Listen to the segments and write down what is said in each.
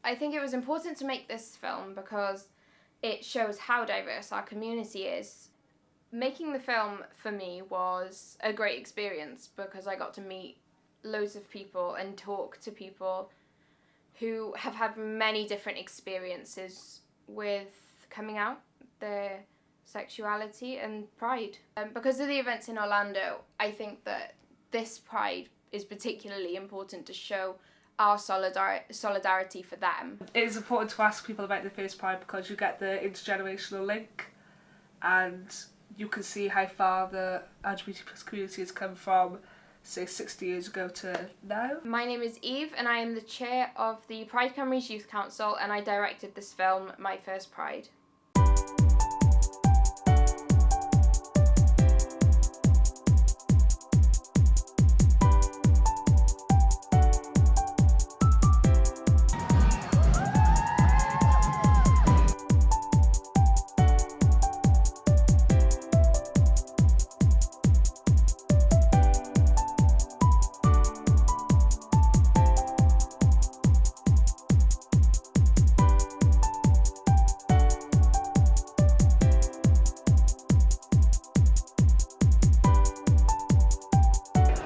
I think it was important to make this film because it shows how diverse our community is. Making the film for me was a great experience because I got to meet loads of people and talk to people who have had many different experiences with coming out, their sexuality and Pride. Because of the events in Orlando, I think that this Pride is particularly important to show our solidarity for them. It is important to ask people about the first Pride because you get the intergenerational link and you can see how far the LGBT community has come from, say, 60 years ago to now. My name is Eve and I am the chair of the Pride Cymru's Youth Council and I directed this film, My First Pride.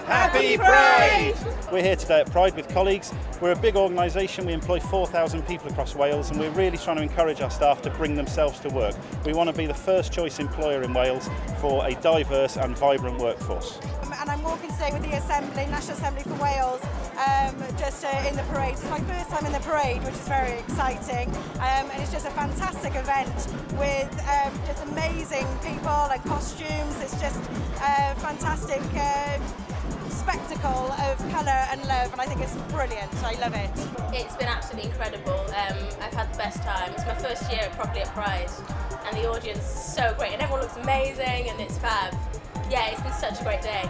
Happy Pride! We're here today at Pride with colleagues. We're a big organisation, we employ 4,000 people across Wales and we're really trying to encourage our staff to bring themselves to work. We want to be the first choice employer in Wales for a diverse and vibrant workforce. And I'm walking today with the Assembly, National Assembly for Wales, just in the parade. It's my first time in the parade, which is very exciting. And it's just a fantastic event with just amazing people and costumes. It's just a fantastic spectacle of colour and love, and I think it's brilliant. I love it. It's been absolutely incredible. I've had the best time. It's my first year properly at Pride, and the audience is so great, and everyone looks amazing, and it's fab. Yeah, it's been such a great day.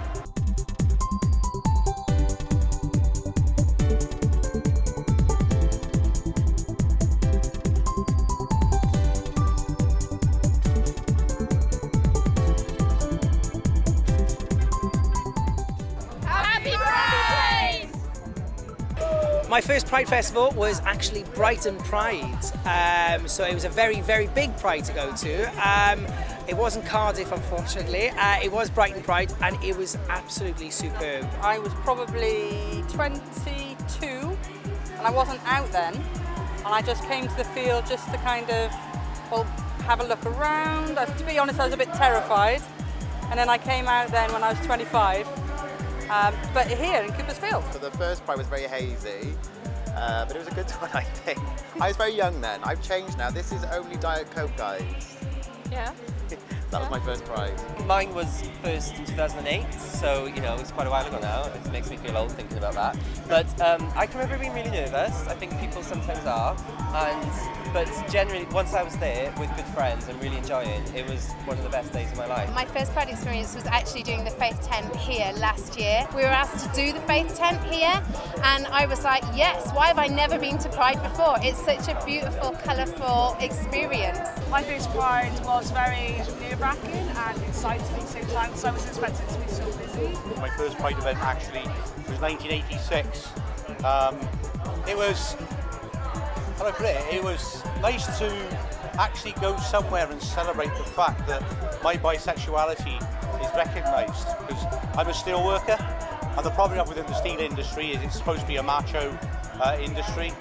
My first Pride Festival was actually Brighton Pride, so it was a very, very big Pride to go to. It wasn't Cardiff, unfortunately, it was Brighton Pride and it was absolutely superb. I was probably 22 and I wasn't out then, and I just came to the field just to kind of, well, have a look around. To be honest, I was a bit terrified, and then I came out then when I was 25. But here in Coopersfield. So the first Pride was very hazy, but it was a good one, I think. I was very young then. I've changed now. This is only Diet Coke, guys. Yeah. That was my first Pride. Mine was first in 2008, so you know it's quite a while ago now. It makes me feel old thinking about that. But I can remember being really nervous. I think people sometimes are, but generally once I was there with good friends and really enjoying, it was one of the best days of my life. My first Pride experience was actually doing the Faith Tent here last year. We were asked to do the Faith Tent here, and I was like, yes, why have I never been to Pride before? It's such a beautiful, colourful experience. My first Pride was very nerve-wracking and exciting at the same time, so I was expecting to be so busy. My first Pride event actually was 1986. It was nice to actually go somewhere and celebrate the fact that my bisexuality is recognised, because I'm a steel worker and the problem within the steel industry is it's supposed to be a macho industry,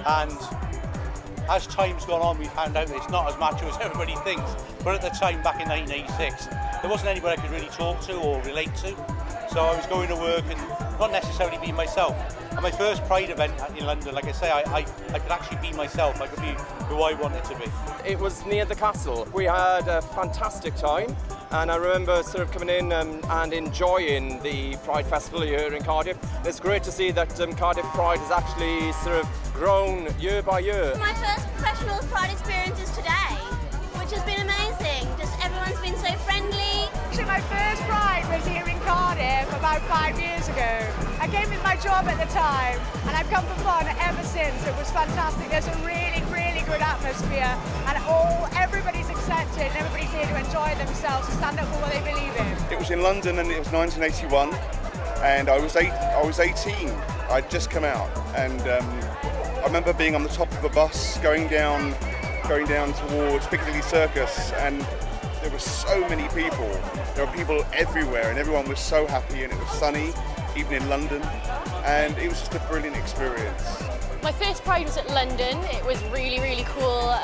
and as time's gone on we found out that it's not as macho as everybody thinks, but at the time back in 1986 there wasn't anybody I could really talk to or relate to, so I was going to work and not necessarily being myself. And my first Pride event in London, like I say, I could actually be myself, I could be who I wanted to be. It was near the castle. We had a fantastic time, and I remember sort of coming in and enjoying the Pride Festival here in Cardiff. It's great to see that Cardiff Pride has actually sort of grown year by year. My first professional Pride experience is today, which has been amazing. Just everyone's been so friendly. Actually, my first Pride was here in Cardiff about 5 years ago. I came with my job at the time, and I've come for fun ever since. It was fantastic. There's a really, really good atmosphere, and everybody's accepted, and everybody's here to enjoy themselves, to stand up for what they believe in. It was in London, and it was 1981, and I was 18. I'd just come out, and I remember being on the top of a bus going down towards Piccadilly Circus, and there were so many people. There were people everywhere, and everyone was so happy, and it was sunny, even in London, and it was just a brilliant experience. My first Pride was at London. It was really, really cool.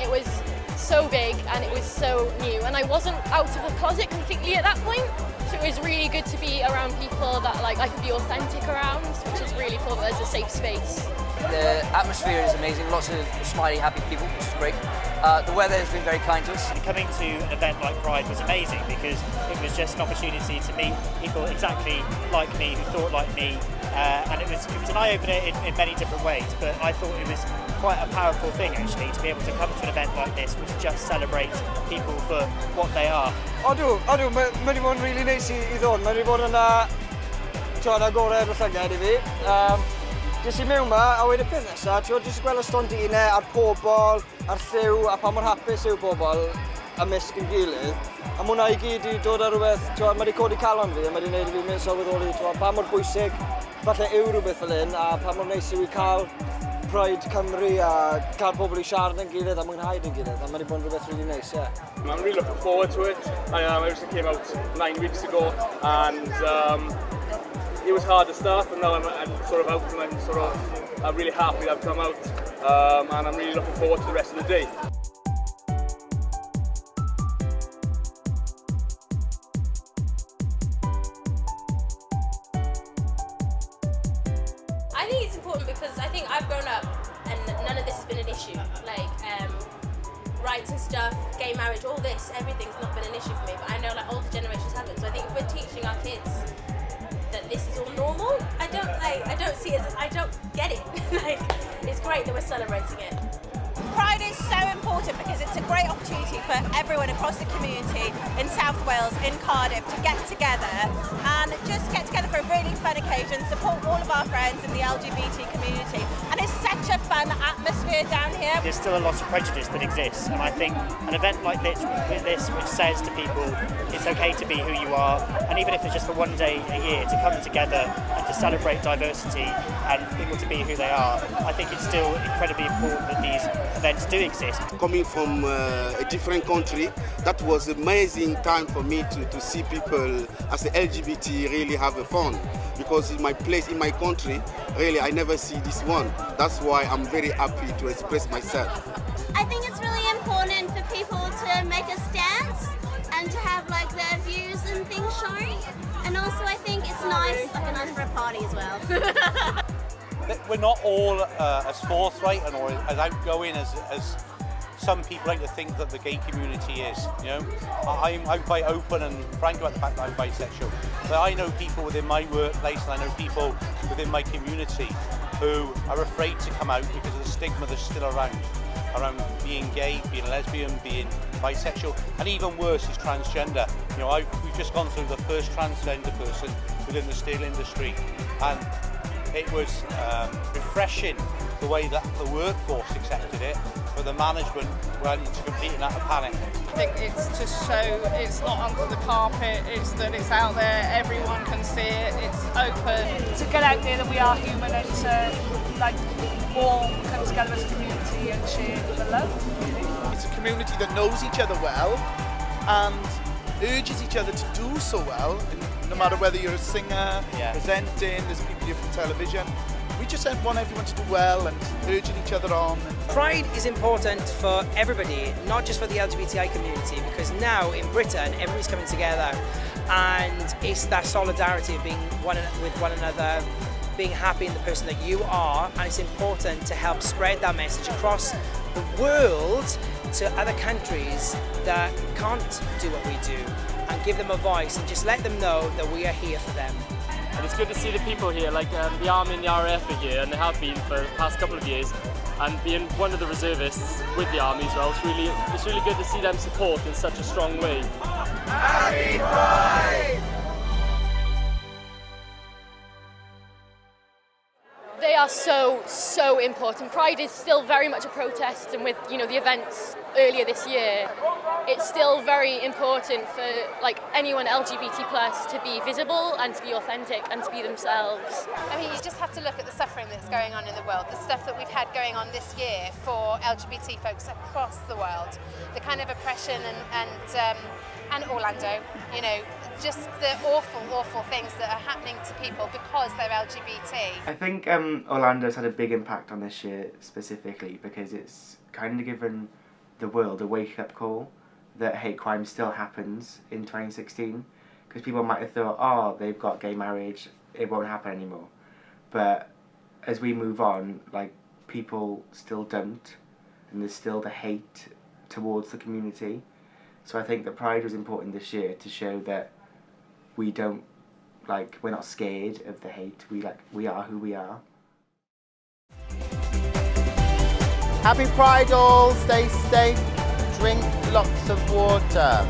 It was so big and it was so new, and I wasn't out of the closet completely at that point, so it was really good to be around people that like I could be authentic around, which is really cool. There's a safe space. The atmosphere is amazing, lots of smiley, happy people, which is great. The weather has been very kind to us. Coming to an event like Pride was amazing because it was just an opportunity to meet people exactly like me, who thought like me, and it was an eye-opener in many different ways, but I thought it was quite a powerful thing actually to be able to come to an event like this which just celebrates people for what they are. Odw, mae wedi bod yn really neis I ddod, mae wedi bod yn agored o llygad I fi. Jyst I mewn ma, a wedi peth nesaf, jyst gweld y stondinau a'r pobl, a'r lliw, a pa mor hapus yw pobl ymysg yn gilydd. A mae hwnna I gyd I dod ar rhywbeth, mae wedi codi calon fi, a mae wedi gwneud I fi sylweddoli pa mor bwysig falle yw rhywbeth fel hyn, a pa mor neis yw I cael Pride Cymru a cael pobl I siarad yn gilydd a mwynhau yn gilydd, a mae wedi bod yn rhywbeth really nice, yeah. I'm really looking forward to it. I actually came out 9 weeks ago, and it was hard to start, but now I'm sort of out, and I'm really happy that I've come out, and I'm really looking forward to the rest of the day. I think it's important because I think I've grown up and none of this has been an issue. Like rights and stuff, gay marriage, all this, everything's not been an issue for me. But I know like older generations haven't. So I think if we're teaching our kids that this is all normal, I don't see it as I don't get it. Like it's great that we're celebrating it. Pride is so important because it's a great opportunity for everyone across the community in South Wales, in Cardiff, to get together and just get together for a really fun occasion, support all of our friends in the LGBT community. And it's such a fun atmosphere down here. There's still a lot of prejudice that exists, and I think an event like this which says to people it's okay to be who you are, and even if it's just for one day a year, to come together and to celebrate diversity and people to be who they are, I think it's still incredibly important that these events do exist. Coming from a different country, that was an amazing time for me to see people as the LGBT really have a fun, because in my place, in my country, really I never see this one. That's why I'm very happy to express myself. I think it's really important for people to make a stance and to have like their views and things shown, and also I think it's nice for a party as well. We're not all as forthright and or as outgoing as some people like to think that the gay community is. You know, I'm quite open and frank about the fact that I'm bisexual. But I know people within my workplace, and I know people within my community who are afraid to come out because of the stigma that's still around being gay, being lesbian, being bisexual, and even worse is transgender. You know, we've just gone through the first transgender person within the steel industry, and it was refreshing the way that the workforce accepted it, but the management went into complete and utter panic. I think it's to show it's not under the carpet, it's that it's out there, everyone can see it, it's open. To get out there that we are human and to like all come together as a community and share the love. It's a community that knows each other well and urges each other to do so well, no matter whether you're a singer, presenting, there's people here from television. We just want everyone to do well and urging each other on. Pride is important for everybody, not just for the LGBTI community, because now in Britain everybody's coming together and it's that solidarity of being with one another, being happy in the person that you are, and it's important to help spread that message across the world to other countries that can't do what we do, and give them a voice and just let them know that we are here for them. And it's good to see the people here, like the Army and the RAF are here, and they have been for the past couple of years, and being one of the reservists with the Army as well, it's really good to see them support in such a strong way. Happy Pride! They are so important. Pride is still very much a protest, and with the events earlier this year, it's still very important for like anyone LGBT+ to be visible and to be authentic and to be themselves. I mean, you just have to look at the suffering that's going on in the world, the stuff that we've had going on this year for LGBT folks across the world, the kind of oppression and Orlando, just the awful things that are happening to people because they're LGBT. I think Orlando's had a big impact on this year specifically because it's kind of given the world a wake-up call that hate crime still happens in 2016, because people might have thought, oh, they've got gay marriage, it won't happen anymore. But as we move on, like, people still don't, and there's still the hate towards the community. So I think that Pride was important this year to show that we're not scared of the hate. We are who we are. Happy Pride all, stay safe, drink lots of water.